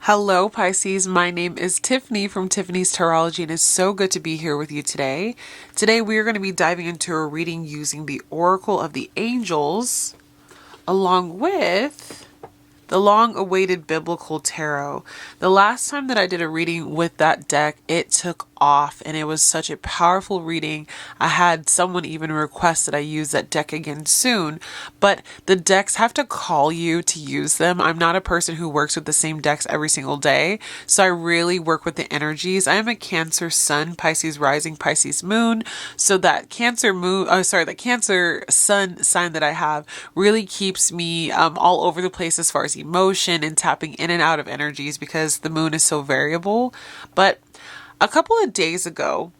Hello, Pisces. My name is Tiffany from Tiffany's Tarology, and it's so good to be here with you today. Today, we are going to be diving into a reading using the Oracle of the Angels, along with the long-awaited Biblical Tarot. The last time that I did a reading with that deck, it took off, and it was such a powerful reading. I had someone even request that I use that deck again soon, but the decks have to call you to use them. I'm not a person who works with the same decks every single day, so I really work with the energies. I am a Cancer Sun, Pisces Rising, Pisces Moon, so that that Cancer Sun sign that I have really keeps me all over the place as far as emotion and tapping in and out of energies because the moon is so variable. But a couple of days ago,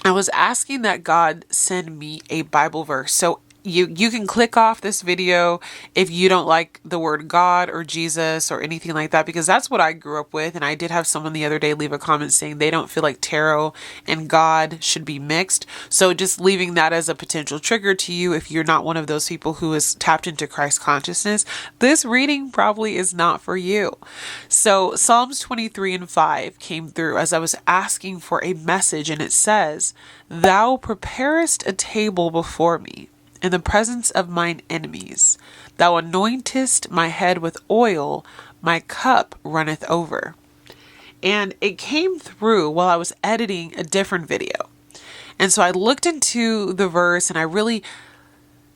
I was asking that God send me a Bible verse. So you can click off this video if you don't like the word God or Jesus or anything like that, because that's what I grew up with. And I did have someone the other day leave a comment saying they don't feel like tarot and God should be mixed. So just leaving that as a potential trigger to you if you're not one of those people who is tapped into Christ consciousness, this reading probably is not for you. So Psalms 23:5 came through as I was asking for a message, and it says, "Thou preparest a table before me in the presence of mine enemies. Thou anointest my head with oil, my cup runneth over." And it came through while I was editing a different video. And so I looked into the verse and I really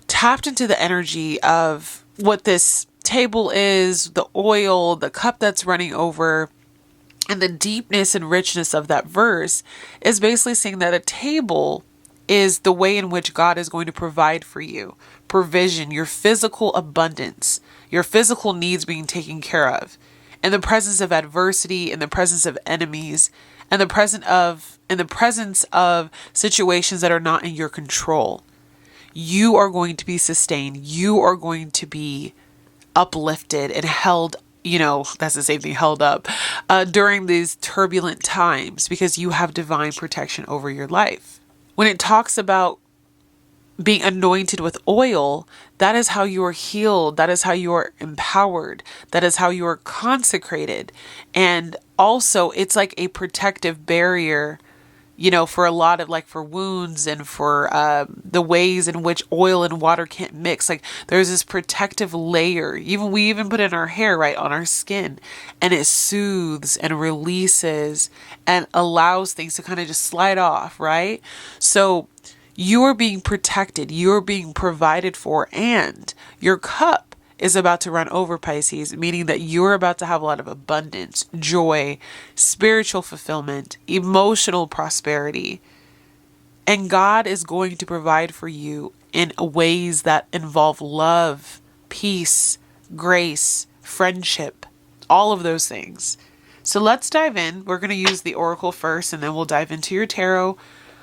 tapped into the energy of what this table is, the oil, the cup that's running over. And the deepness and richness of that verse is basically saying that a table is the way in which God is going to provide for you. Provision, your physical abundance, your physical needs being taken care of. In the presence of adversity, in the presence of enemies, and in the presence of situations that are not in your control. You are going to be sustained. You are going to be uplifted and held, that's the same thing, held up, during these turbulent times because you have divine protection over your life. When it talks about being anointed with oil, that is how you are healed. That is how you are empowered. That is how you are consecrated. And also, it's like a protective barrier, for a lot of for wounds and for the ways in which oil and water can't mix. Like there's this protective layer. We even put it in our hair, right, on our skin, and it soothes and releases and allows things to kind of just slide off, right? So you are being protected, you are being provided for, and your cup is about to run over, Pisces, meaning that you're about to have a lot of abundance, joy, spiritual fulfillment, emotional prosperity. And God is going to provide for you in ways that involve love, peace, grace, friendship, all of those things. So let's dive in. We're going to use the Oracle first, and then we'll dive into your tarot.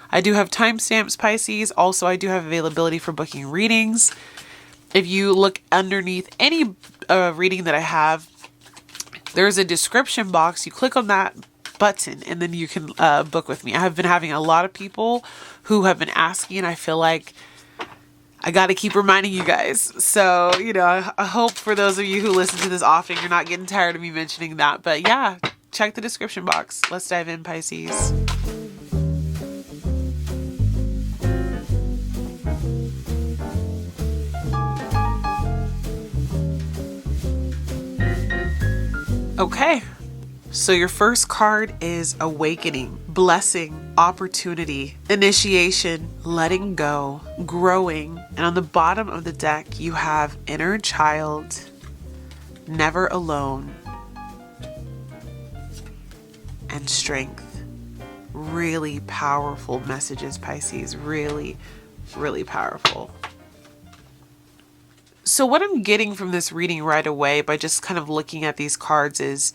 I do have timestamps, Pisces. Also, I do have availability for booking readings. If you look underneath any reading that I have, there's a description box. You click on that button and then you can book with me. I have been having a lot of people who have been asking, and I feel like I got to keep reminding you guys. So, I hope for those of you who listen to this often, you're not getting tired of me mentioning that. But yeah, check the description box. Let's dive in, Pisces. Okay, so your first card is awakening, blessing, opportunity, initiation, letting go, growing. And on the bottom of the deck, you have inner child, never alone, and strength. Really powerful messages, Pisces. Really, really powerful. So what I'm getting from this reading right away by just kind of looking at these cards is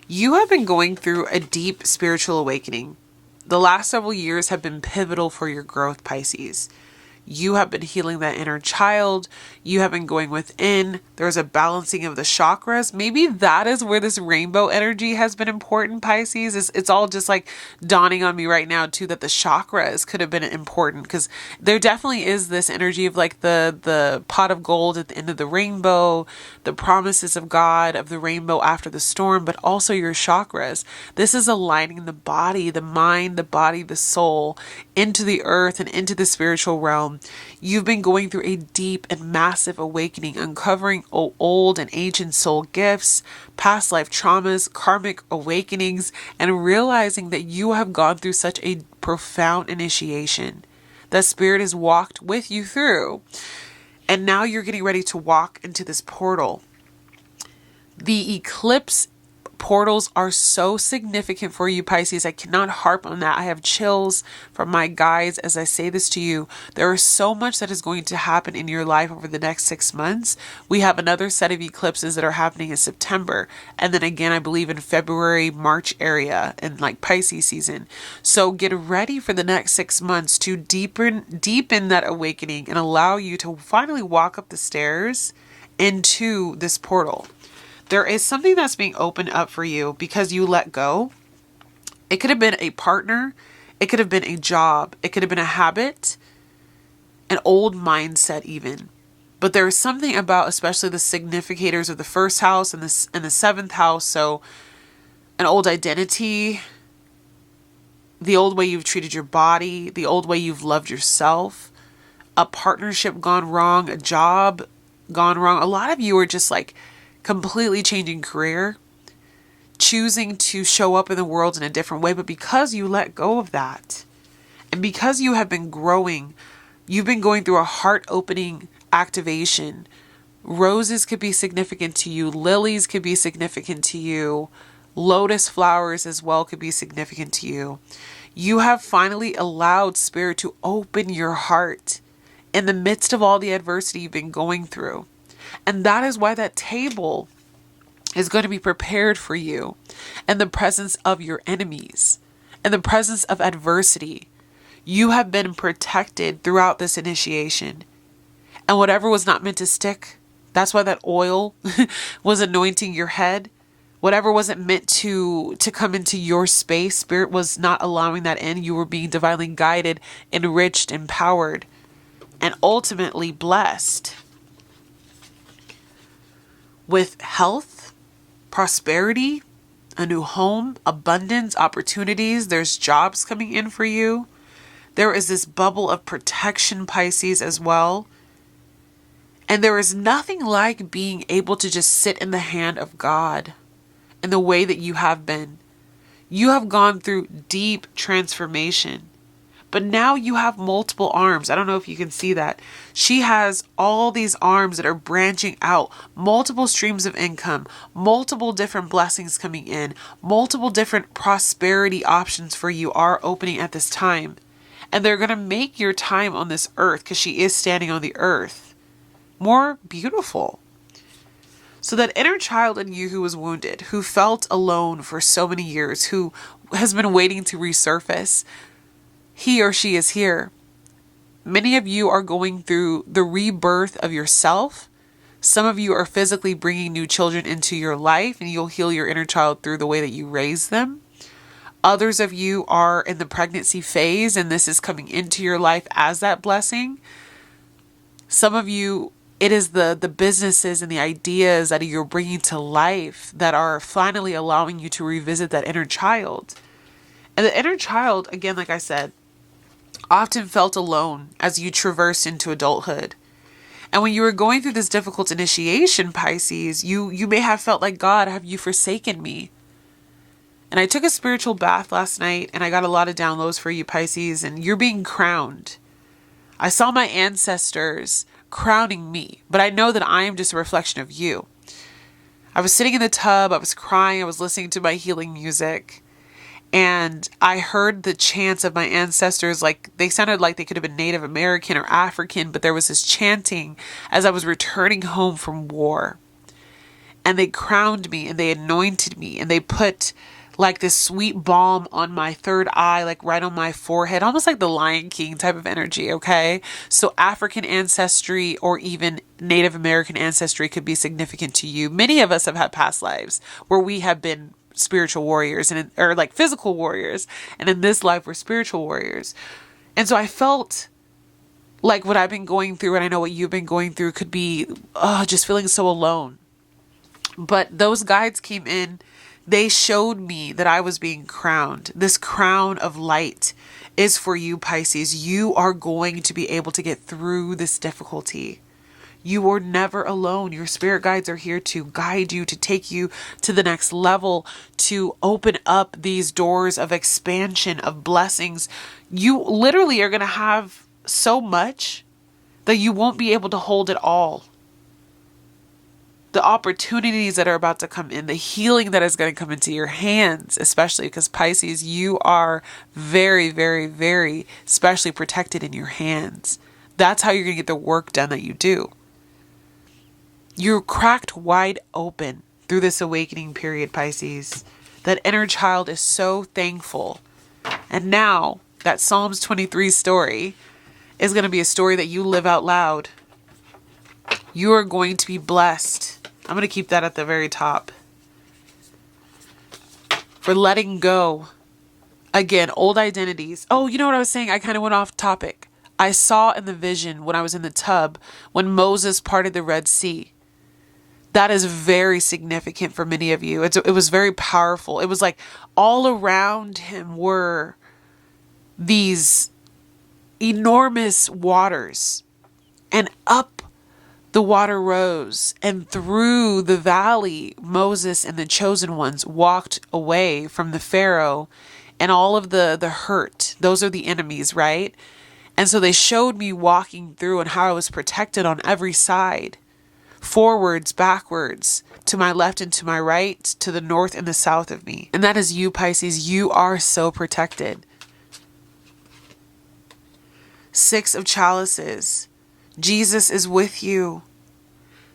you have been going through a deep spiritual awakening. The last several years have been pivotal for your growth, Pisces. You have been healing that inner child. You have been going within. There's a balancing of the chakras. Maybe that is where this rainbow energy has been important, Pisces. It's all just like dawning on me right now too, that the chakras could have been important, because there definitely is this energy of like the pot of gold at the end of the rainbow, the promises of God, of the rainbow after the storm, but also your chakras. This is aligning the body, the mind, the body, the soul into the earth and into the spiritual realm. You've been going through a deep and massive awakening, uncovering old and ancient soul gifts, past life traumas, karmic awakenings, and realizing that you have gone through such a profound initiation that Spirit has walked with you through. And now you're getting ready to walk into this portal. The eclipse portals are so significant for you, Pisces. I cannot harp on that. I have chills from my guides as I say this to you. There is so much that is going to happen in your life over the next 6 months. We have another set of eclipses that are happening in September. And then again, I believe in February, March area and like Pisces season. So get ready for the next 6 months to deepen that awakening and allow you to finally walk up the stairs into this portal. There is something that's being opened up for you because you let go. It could have been a partner. It could have been a job. It could have been a habit, an old mindset even. But there is something about especially the significators of the first house and the seventh house. So an old identity, the old way you've treated your body, the old way you've loved yourself, a partnership gone wrong, a job gone wrong. A lot of you are just like completely changing career, choosing to show up in the world in a different way. But because you let go of that, and because you have been growing, you've been going through a heart opening activation. Roses could be significant to you. Lilies could be significant to you. Lotus flowers as well could be significant to you. You have finally allowed Spirit to open your heart in the midst of all the adversity you've been going through. And that is why that table is going to be prepared for you in the presence of your enemies, in the presence of adversity. You have been protected throughout this initiation. And whatever was not meant to stick, that's why that oil was anointing your head. Whatever wasn't meant to come into your space, Spirit was not allowing that in. You were being divinely guided, enriched, empowered, and ultimately blessed with health, prosperity, a new home, abundance, opportunities. There's jobs coming in for you. There is this bubble of protection, Pisces, as well. And there is nothing like being able to just sit in the hand of God in the way that you have been. You have gone through deep transformation. But now you have multiple arms. I don't know if you can see that. She has all these arms that are branching out, multiple streams of income, multiple different blessings coming in, multiple different prosperity options for you are opening at this time. And they're going to make your time on this earth, because she is standing on the earth, more beautiful. So that inner child in you who was wounded, who felt alone for so many years, who has been waiting to resurface, he or she is here. Many of you are going through the rebirth of yourself. Some of you are physically bringing new children into your life, and you'll heal your inner child through the way that you raise them. Others of you are in the pregnancy phase, and this is coming into your life as that blessing. Some of you, it is the businesses and the ideas that you're bringing to life that are finally allowing you to revisit that inner child. And the inner child, again, like I said, often felt alone as you traversed into adulthood. And when you were going through this difficult initiation, Pisces, you may have felt like, God, have you forsaken me? And I took a spiritual bath last night, and I got a lot of downloads for you, Pisces, and you're being crowned. I saw my ancestors crowning me, but I know that I am just a reflection of you. I was sitting in the tub, I was crying, I was listening to my healing music. And I heard the chants of my ancestors, like they sounded like they could have been Native American or African, but there was this chanting as I was returning home from war. And they crowned me and they anointed me and they put like this sweet balm on my third eye, like right on my forehead, almost like the Lion King type of energy, okay? So African ancestry or even Native American ancestry could be significant to you. Many of us have had past lives where we have been spiritual warriors or like physical warriors. And in this life, we're spiritual warriors. And so I felt like what I've been going through, and I know what you've been going through, could be just feeling so alone. But those guides came in. They showed me that I was being crowned. This crown of light is for you, Pisces. You are going to be able to get through this difficulty. You are never alone. Your spirit guides are here to guide you, to take you to the next level, to open up these doors of expansion, of blessings. You literally are going to have so much that you won't be able to hold it all. The opportunities that are about to come in, the healing that is going to come into your hands, especially because Pisces, you are very, very, very specially protected in your hands. That's how you're going to get the work done that you do. You're cracked wide open through this awakening period, Pisces. That inner child is so thankful. And now that Psalms 23 story is going to be a story that you live out loud. You are going to be blessed. I'm going to keep that at the very top. For letting go. Again, old identities. Oh, you know what I was saying? I kind of went off topic. I saw in the vision when I was in the tub when Moses parted the Red Sea. That is very significant for many of you. It was very powerful. It was like all around him were these enormous waters, and up the water rose, and through the valley Moses and the chosen ones walked away from the Pharaoh and all of the hurt. Those are the enemies, right? And so they showed me walking through and how I was protected on every side, forwards, backwards, to my left and to my right, to the north and the south of me. And that is you, Pisces. You are so protected. Six of Chalices. Jesus is with you.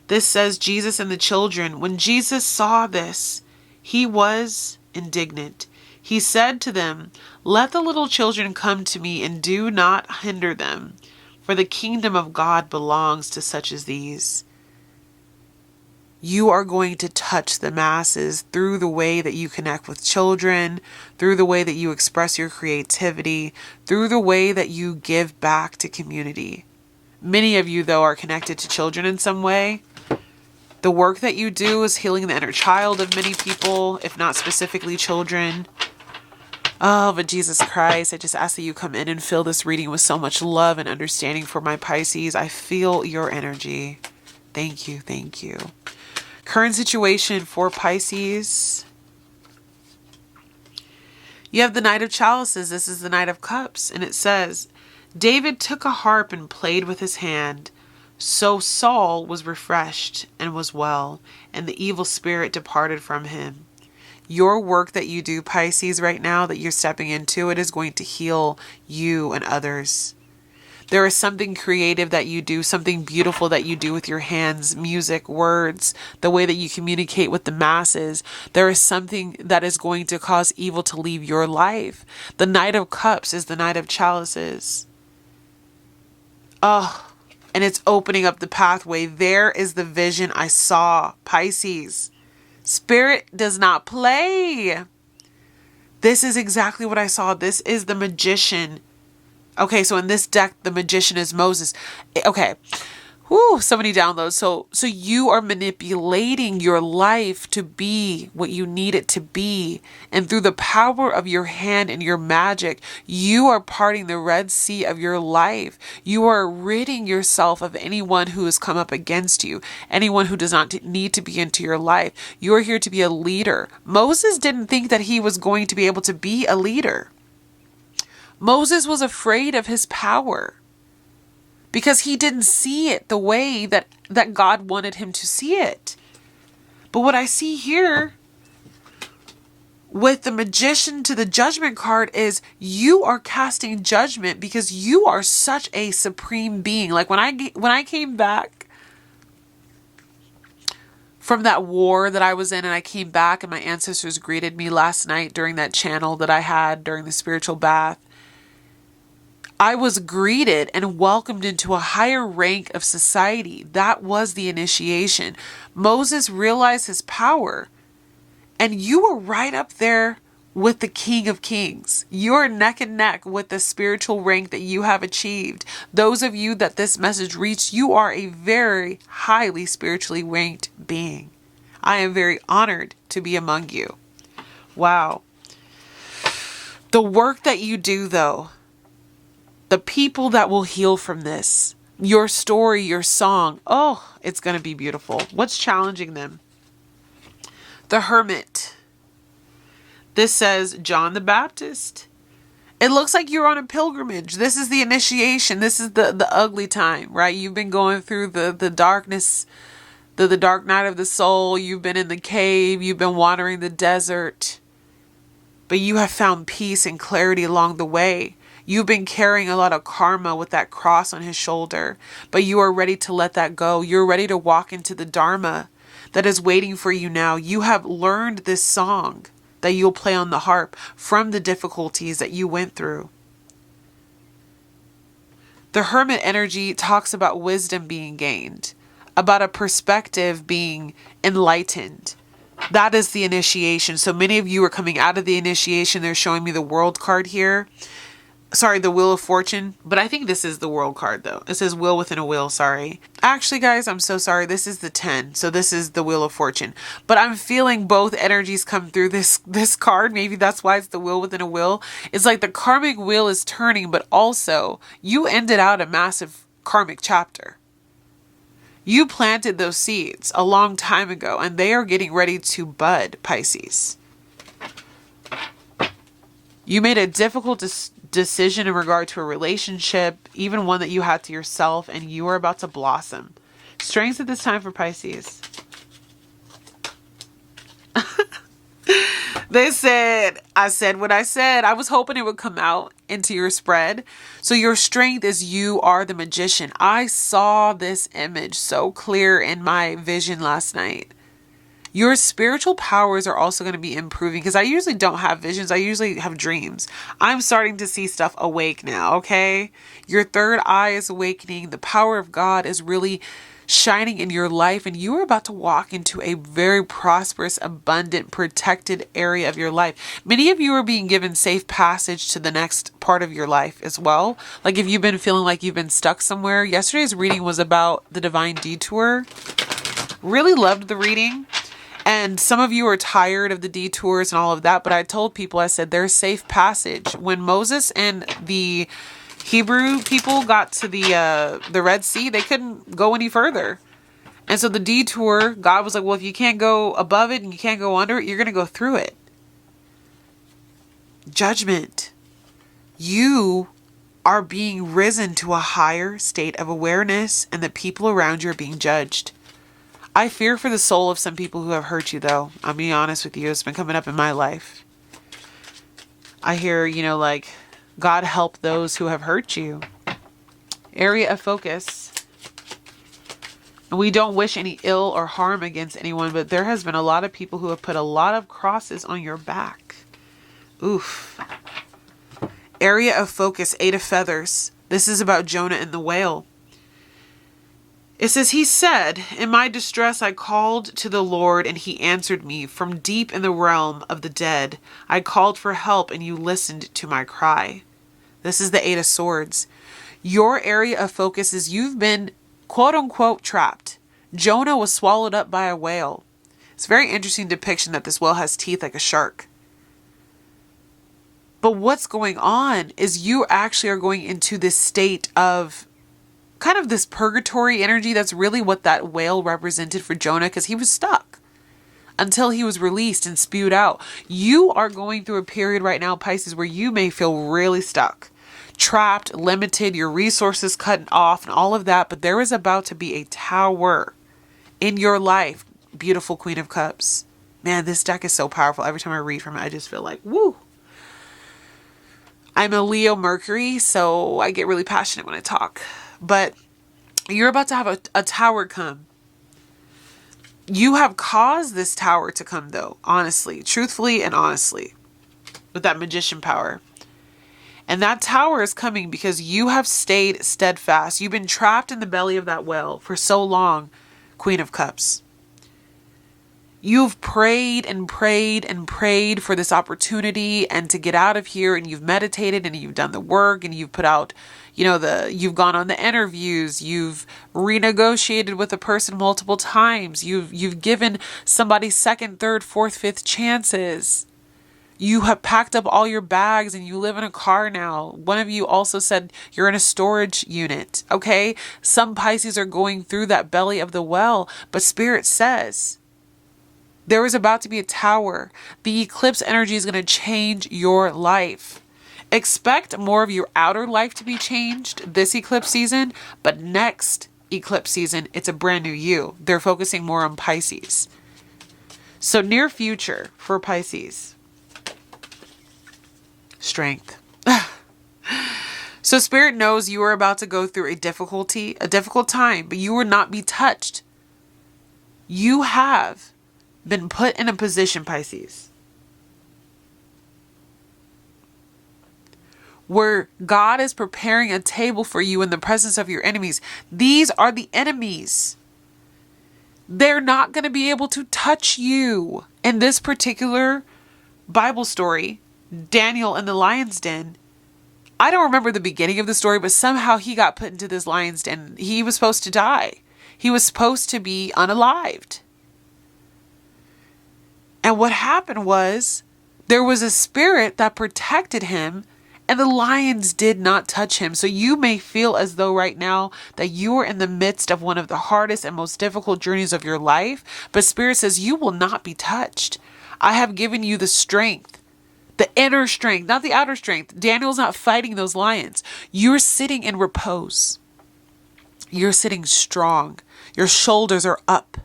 This says Jesus and the children. When Jesus saw this, he was indignant. He said to them, "Let the little children come to me and do not hinder them, for the kingdom of God belongs to such as these." You are going to touch the masses through the way that you connect with children, through the way that you express your creativity, through the way that you give back to community. Many of you, though, are connected to children in some way. The work that you do is healing the inner child of many people, if not specifically children. Oh, but Jesus Christ, I just ask that you come in and fill this reading with so much love and understanding for my Pisces. I feel your energy. Thank you, thank you. Current situation for Pisces. You have the Knight of Chalices. This is the Knight of Cups. And it says, David took a harp and played with his hand. So Saul was refreshed and was well, and the evil spirit departed from him. Your work that you do, Pisces, right now that you're stepping into, it is going to heal you and others. There is something creative that you do, something beautiful that you do with your hands, music, words, the way that you communicate with the masses. There is something that is going to cause evil to leave your life. The Knight of Cups is the Knight of Chalices. Oh, and it's opening up the pathway. There is the vision I saw, Pisces. Spirit does not play. This is exactly what I saw. This is the Magician. Okay, so in this deck, the Magician is Moses. Okay. Whoo, so many downloads. So you are manipulating your life to be what you need it to be. And through the power of your hand and your magic, you are parting the Red Sea of your life. You are ridding yourself of anyone who has come up against you, anyone who does not need to be into your life. You are here to be a leader. Moses didn't think that he was going to be able to be a leader. Moses was afraid of his power because he didn't see it the way that God wanted him to see it. But what I see here with the Magician to the Judgment card is you are casting judgment because you are such a supreme being. Like when I came back from that war that I was in, and I came back and my ancestors greeted me last night during that channel that I had during the spiritual bath. I was greeted and welcomed into a higher rank of society. That was the initiation. Moses realized his power, and you were right up there with the King of Kings. You're neck and neck with the spiritual rank that you have achieved. Those of you that this message reached, you are a very highly spiritually ranked being. I am very honored to be among you. Wow. The work that you do, though, the people that will heal from this, your story, your song, oh, it's going to be beautiful. What's challenging them? The Hermit. This says John the Baptist. It looks like you're on a pilgrimage. This is the initiation. This is the ugly time, right? You've been going through the darkness, the dark night of the soul. You've been in the cave. You've been wandering the desert. But you have found peace and clarity along the way. You've been carrying a lot of karma with that cross on his shoulder, but you are ready to let that go. You're ready to walk into the Dharma that is waiting for you now. You have learned this song that you'll play on the harp from the difficulties that you went through. The Hermit energy talks about wisdom being gained, about a perspective being enlightened. That is the initiation. So many of you are coming out of the initiation. They're showing me the World card here. Sorry, the Wheel of Fortune. But I think this is the World card, though. It says Wheel within a Wheel, sorry. Actually, guys, I'm so sorry. This is the 10. So this is the Wheel of Fortune. But I'm feeling both energies come through this card. Maybe that's why it's the Wheel within a Wheel. It's like the karmic wheel is turning, but also you ended out a massive karmic chapter. You planted those seeds a long time ago, and they are getting ready to bud, Pisces. You made a difficult decision in regard to a relationship, even one that you had to yourself, and you are about to blossom. Strengths at this time for Pisces. They said, I said what I said. I was hoping it would come out into your spread. So your strength is you are the magician. I saw this image so clear in my vision last night. Your spiritual powers are also going to be improving, because I usually don't have visions. I usually have dreams. I'm starting to see stuff awake now, okay? Your third eye is awakening. The power of God is really shining in your life, and you are about to walk into a very prosperous, abundant, protected area of your life. Many of you are being given safe passage to the next part of your life as well. Like if you've been feeling like you've been stuck somewhere. Yesterday's reading was about the divine detour. Really loved the reading. And some of you are tired of the detours and all of that, but I told people, I said, there's safe passage. When Moses and the Hebrew people got to the Red Sea, they couldn't go any further. And so the detour, God was like, well, if you can't go above it and you can't go under it, you're going to go through it. Judgment. You are being risen to a higher state of awareness, and the people around you are being judged. I fear for the soul of some people who have hurt you, though. I'll be honest with you. It's been coming up in my life. I hear, like, God help those who have hurt you. Area of focus. And we don't wish any ill or harm against anyone, but there has been a lot of people who have put a lot of crosses on your back. Oof. Area of focus, 8 of feathers. This is about Jonah and the whale. It says, he said, in my distress, I called to the Lord, and he answered me from deep in the realm of the dead. I called for help, and you listened to my cry. This is the 8 of swords. Your area of focus is you've been, quote unquote, trapped. Jonah was swallowed up by a whale. It's a very interesting depiction that this whale has teeth like a shark. But what's going on is you actually are going into this state of kind of this purgatory energy. That's really what that whale represented for Jonah, because he was stuck until he was released and spewed out. You are going through a period right now, Pisces, where you may feel really stuck, trapped, limited, your resources cut off and all of that. But there is about to be a tower in your life. Beautiful Queen of Cups. Man, this deck is so powerful. Every time I read from it, I just feel like, woo. I'm a Leo Mercury, so I get really passionate when I talk. But you're about to have a tower come. You have caused this tower to come, though, honestly, truthfully and honestly, with that magician power. And that tower is coming because you have stayed steadfast. You've been trapped in the belly of that well for so long, Queen of Cups. You've prayed and prayed and prayed for this opportunity and to get out of here, and you've meditated and you've done the work and you've put out, you've gone on the interviews, you've renegotiated with a person multiple times, you've given somebody second, third, fourth, fifth chances. You have packed up all your bags and you live in a car now. One of you also said you're in a storage unit, okay? Some Pisces are going through that belly of the well, but Spirit says there is about to be a tower. The eclipse energy is going to change your life. Expect more of your outer life to be changed this eclipse season, but next eclipse season, it's a brand new you. They're focusing more on Pisces. So near future for Pisces. Strength. So Spirit knows you are about to go through a difficult time, but you will not be touched. You have been put in a position, Pisces, where God is preparing a table for you in the presence of your enemies. These are the enemies. They're not going to be able to touch you. In this particular Bible story, Daniel in the lion's den, I don't remember the beginning of the story, but somehow he got put into this lion's den. He was supposed to die. He was supposed to be unalived. And what happened was there was a spirit that protected him and the lions did not touch him. So you may feel as though right now that you are in the midst of one of the hardest and most difficult journeys of your life. But Spirit says you will not be touched. I have given you the strength, the inner strength, not the outer strength. Daniel's not fighting those lions. You're sitting in repose. You're sitting strong. Your shoulders are up.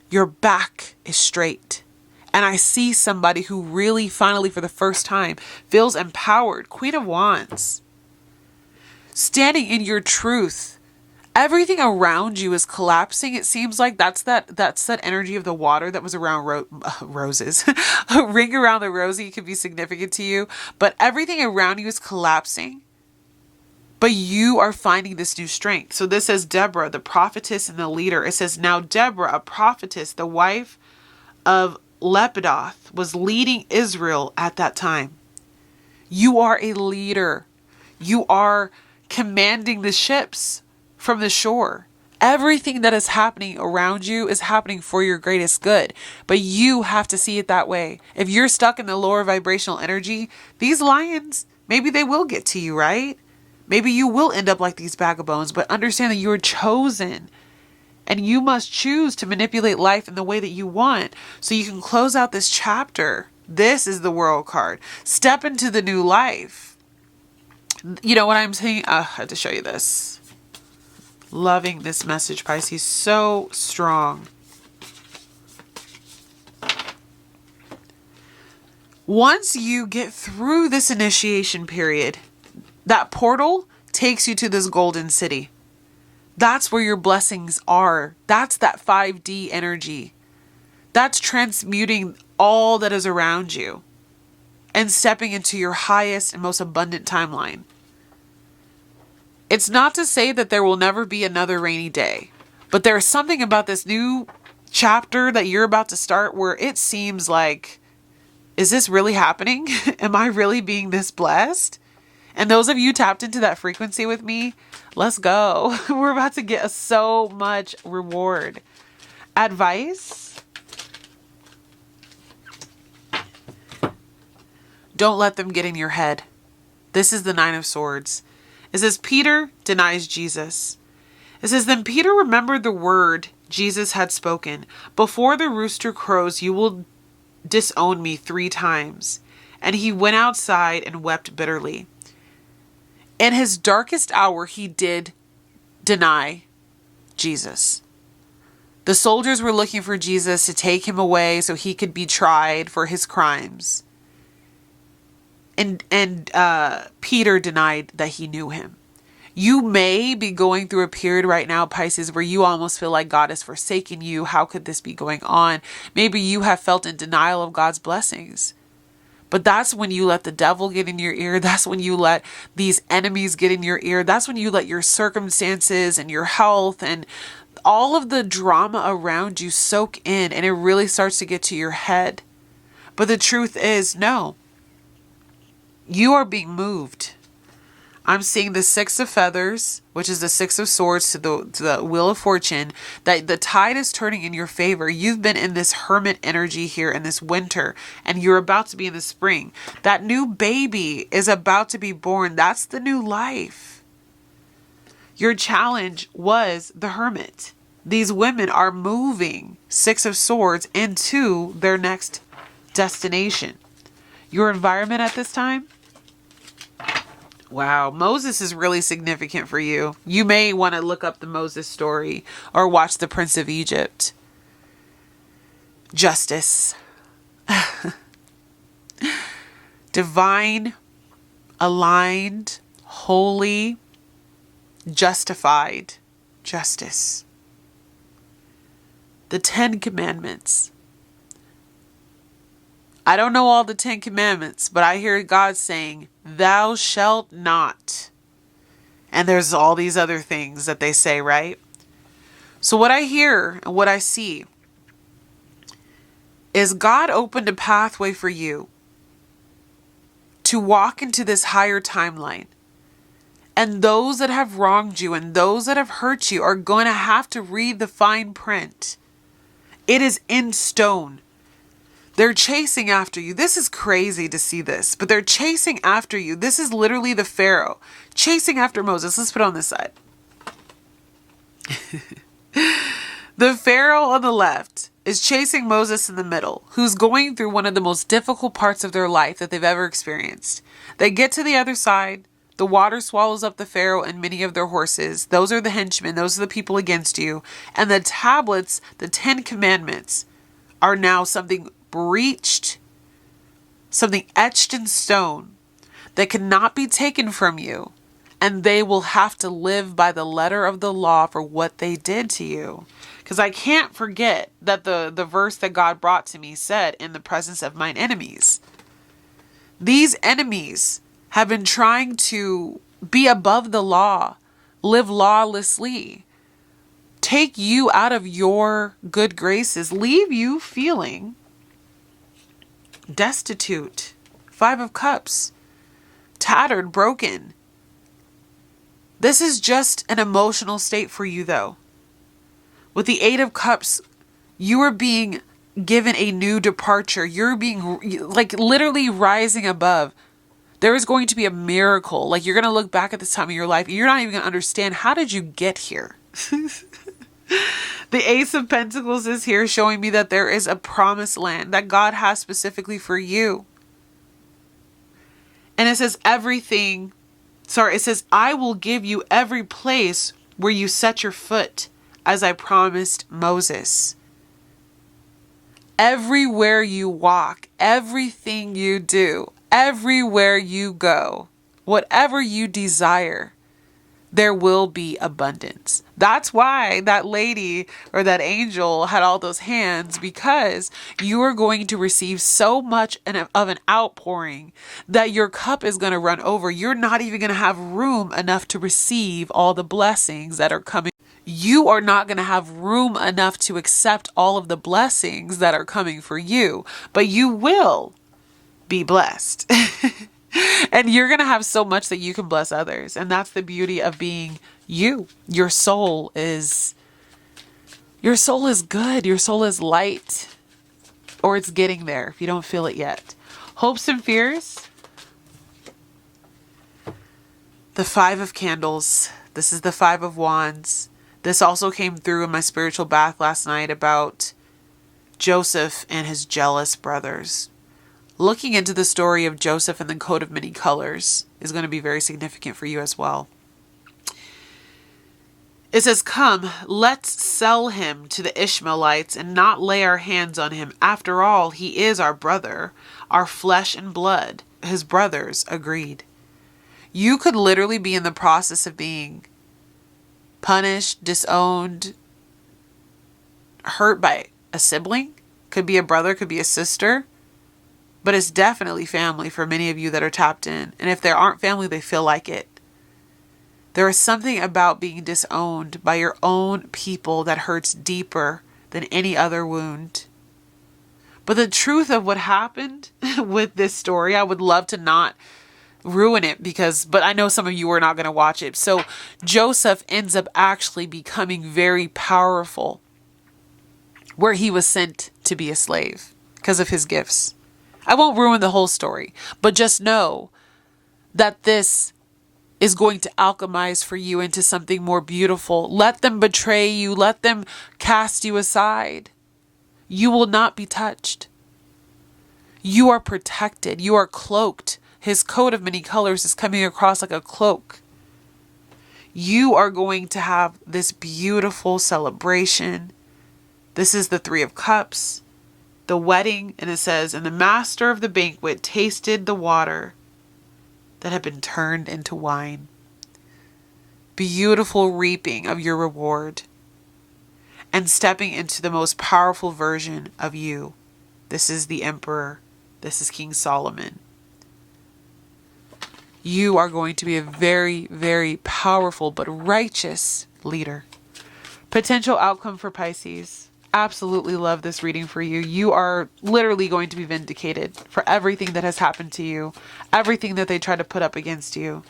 Your back is straight. And I see somebody who really finally for the first time feels empowered. Queen of Wands. Standing in your truth. Everything around you is collapsing. It seems like that's that energy of the water that was around roses. A ring around the rosy could be significant to you. But everything around you is collapsing. But you are finding this new strength. So this says Deborah, the prophetess and the leader. It says, now Deborah, a prophetess, the wife of Lepidoth, was leading Israel at that time. You are a leader. You are commanding the ships from the shore. Everything that is happening around you is happening for your greatest good. But you have to see it that way. If you're stuck in the lower vibrational energy, these lions, maybe they will get to you, right? Maybe you will end up like these bag of bones, but understand that you are chosen and you must choose to manipulate life in the way that you want so you can close out this chapter. This is the World card. Step into the new life. You know what I'm saying? I have to show you this. Loving this message, Pisces. So strong. Once you get through this initiation period, that portal takes you to this golden city. That's where your blessings are. That's that 5D energy. That's transmuting all that is around you and stepping into your highest and most abundant timeline. It's not to say that there will never be another rainy day, but there's something about this new chapter that you're about to start where it seems like, is this really happening? Am I really being this blessed? And those of you tapped into that frequency with me, let's go. We're about to get so much reward. Advice? Don't let them get in your head. This is the 9 of Swords. It says, Peter denies Jesus. It says, then Peter remembered the word Jesus had spoken. Before the rooster crows, you will disown me 3 times. And he went outside and wept bitterly. In his darkest hour, he did deny Jesus. The soldiers were looking for Jesus to take him away so he could be tried for his crimes. And Peter denied that he knew him. You may be going through a period right now, Pisces, where you almost feel like God has forsaken you. How could this be going on? Maybe you have felt in denial of God's blessings. But that's when you let the devil get in your ear. That's when you let these enemies get in your ear. That's when you let your circumstances and your health and all of the drama around you soak in, and it really starts to get to your head. But the truth is, no, you are being moved. I'm seeing the Six of Feathers, which is the Six of Swords to the Wheel of Fortune, that the tide is turning in your favor. You've been in this hermit energy here in this winter, and you're about to be in the spring. That new baby is about to be born. That's the new life. Your challenge was the hermit. These women are moving Six of Swords into their next destination. Your environment at this time? Wow, Moses is really significant for you. You may want to look up the Moses story or watch The Prince of Egypt. Justice. Divine, aligned, holy, justified justice. The 10 Commandments. I don't know all the 10 Commandments, but I hear God saying, thou shalt not. And there's all these other things that they say, right? So what I hear and what I see is God opened a pathway for you to walk into this higher timeline. And those that have wronged you and those that have hurt you are going to have to read the fine print. It is in stone. They're chasing after you. This is crazy to see this, but they're chasing after you. This is literally the Pharaoh chasing after Moses. Let's put it on this side. The Pharaoh on the left is chasing Moses in the middle, who's going through one of the most difficult parts of their life that they've ever experienced. They get to the other side. The water swallows up the Pharaoh and many of their horses. Those are the henchmen. Those are the people against you. And the tablets, the 10 Commandments, are now something breached, something etched in stone that cannot be taken from you. And they will have to live by the letter of the law for what they did to you. Because I can't forget that the verse that God brought to me said, in the presence of mine enemies. These enemies have been trying to be above the law, live lawlessly, take you out of your good graces, leave you feeling destitute. 5 of Cups, tattered, broken. This is just an emotional state for you, though. With the 8 of Cups, you are being given a new departure. You're being like literally rising above. There is going to be a miracle. Like, you're going to look back at this time of your life. You're not even going to understand, how did you get here? The Ace of Pentacles is here showing me that there is a promised land that God has specifically for you. And it says it says, I will give you every place where you set your foot, as I promised Moses. Everywhere you walk, everything you do, everywhere you go, whatever you desire, there will be abundance. That's why that lady or that angel had all those hands, because you are going to receive so much of an outpouring that your cup is going to run over. You're not even going to have room enough to receive all the blessings that are coming. You are not going to have room enough to accept all of the blessings that are coming for you, but you will be blessed. And you're going to have so much that you can bless others. And that's the beauty of being you. Your soul is good. Your soul is light, or it's getting there if you don't feel it yet. Hopes and fears. The 5 of Candles. This is the 5 of Wands. This also came through in my spiritual bath last night about Joseph and his jealous brothers. Looking into the story of Joseph and the coat of many colors is going to be very significant for you as well. It says, come, let's sell him to the Ishmaelites and not lay our hands on him. After all, he is our brother, our flesh and blood. His brothers agreed. You could literally be in the process of being punished, disowned, hurt by a sibling. Could be a brother, could be a sister. But it's definitely family for many of you that are tapped in. And if they aren't family, they feel like it. There is something about being disowned by your own people that hurts deeper than any other wound. But the truth of what happened with this story, I would love to not ruin it but I know some of you are not going to watch it. So Joseph ends up actually becoming very powerful where he was sent to be a slave because of his gifts. I won't ruin the whole story, but just know that this is going to alchemize for you into something more beautiful. Let them betray you. Let them cast you aside. You will not be touched. You are protected. You are cloaked. His coat of many colors is coming across like a cloak. You are going to have this beautiful celebration. This is the Three of Cups, the wedding, and it says, and the master of the banquet tasted the water that had been turned into wine. Beautiful reaping of your reward and stepping into the most powerful version of you. This is the emperor. This is King Solomon. You are going to be a very, very powerful but righteous leader. Potential outcome for Pisces. Absolutely love this reading for you. You are literally going to be vindicated for everything that has happened to you, everything that they try to put up against you.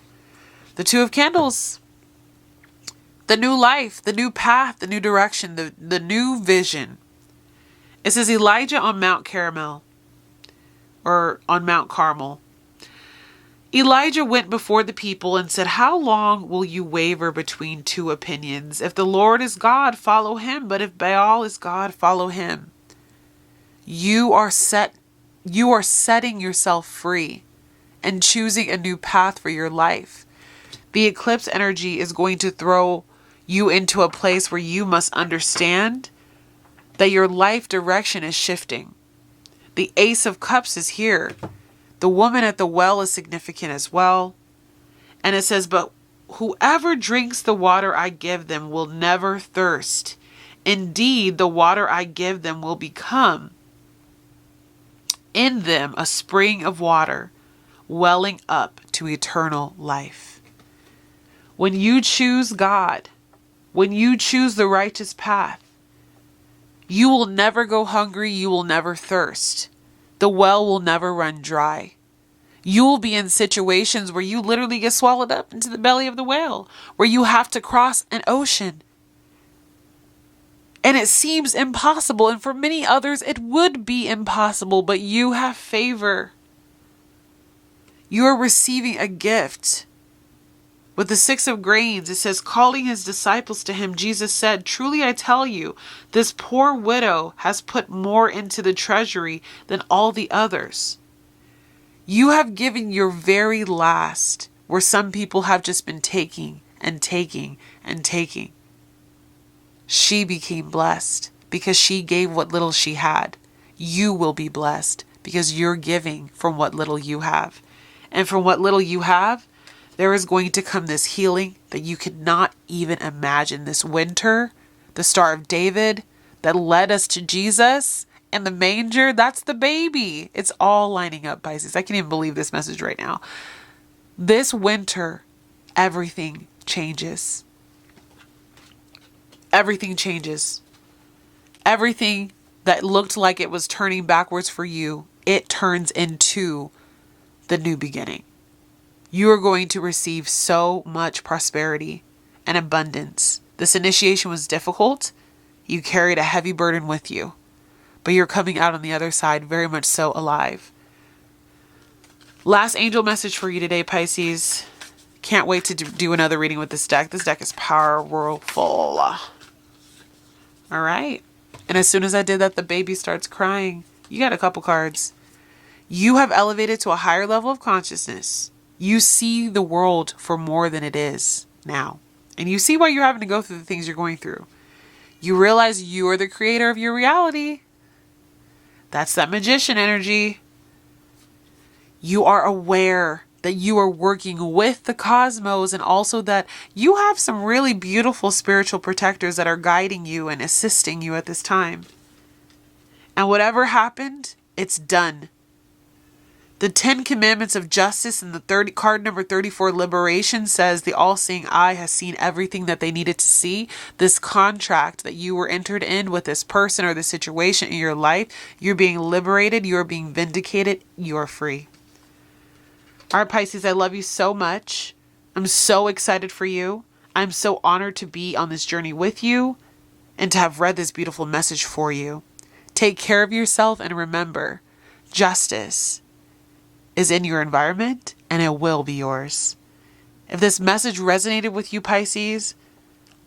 The Two of Candles. The new life, the new path, the new direction, the new vision. It says Elijah on Mount Carmel, or on Mount Carmel. Elijah went before the people and said, how long will you waver between two opinions? If the Lord is God, follow him. But if Baal is God, follow him. You are setting yourself free and choosing a new path for your life. The eclipse energy is going to throw you into a place where you must understand that your life direction is shifting. The Ace of Cups is here. The woman at the well is significant as well. And it says, but whoever drinks the water I give them will never thirst. Indeed, the water I give them will become in them a spring of water, welling up to eternal life. When you choose God, when you choose the righteous path, you will never go hungry. You will never thirst. The well will never run dry. You will be in situations where you literally get swallowed up into the belly of the whale, where you have to cross an ocean. And it seems impossible. And for many others, it would be impossible, but you have favor. You are receiving a gift. With the Six of Grains, it says, calling his disciples to him, Jesus said, truly I tell you, this poor widow has put more into the treasury than all the others. You have given your very last, where some people have just been taking and taking and taking. She became blessed because she gave what little she had. You will be blessed because you're giving from what little you have. And from what little you have, there is going to come this healing that you could not even imagine. This winter, the Star of David that led us to Jesus and the manger, that's the baby. It's all lining up, Pisces. I can't even believe this message right now. This winter, everything changes. Everything changes. Everything that looked like it was turning backwards for you, it turns into the new beginning. You are going to receive so much prosperity and abundance. This initiation was difficult. You carried a heavy burden with you, but you're coming out on the other side very much so alive. Last angel message for you today, Pisces. Can't wait to do another reading with this deck. This deck is powerful. All right. And as soon as I did that, the baby starts crying. You got a couple cards. You have elevated to a higher level of consciousness. You see the world for more than it is now. And you see why you're having to go through the things you're going through. You realize you are the creator of your reality. That's that magician energy. You are aware that you are working with the cosmos, and also that you have some really beautiful spiritual protectors that are guiding you and assisting you at this time. And whatever happened, it's done. The 10 Commandments of Justice and the card number 34, Liberation, says the all-seeing eye has seen everything that they needed to see. This contract that you were entered in with this person or the situation in your life, you're being liberated, you're being vindicated, you're free. All right, Pisces, I love you so much. I'm so excited for you. I'm so honored to be on this journey with you and to have read this beautiful message for you. Take care of yourself and remember, justice is in your environment and it will be yours. If this message resonated with you, Pisces,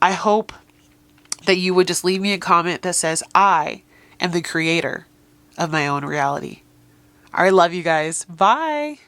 I hope that you would just leave me a comment that says, I am the creator of my own reality. I love you guys. Bye.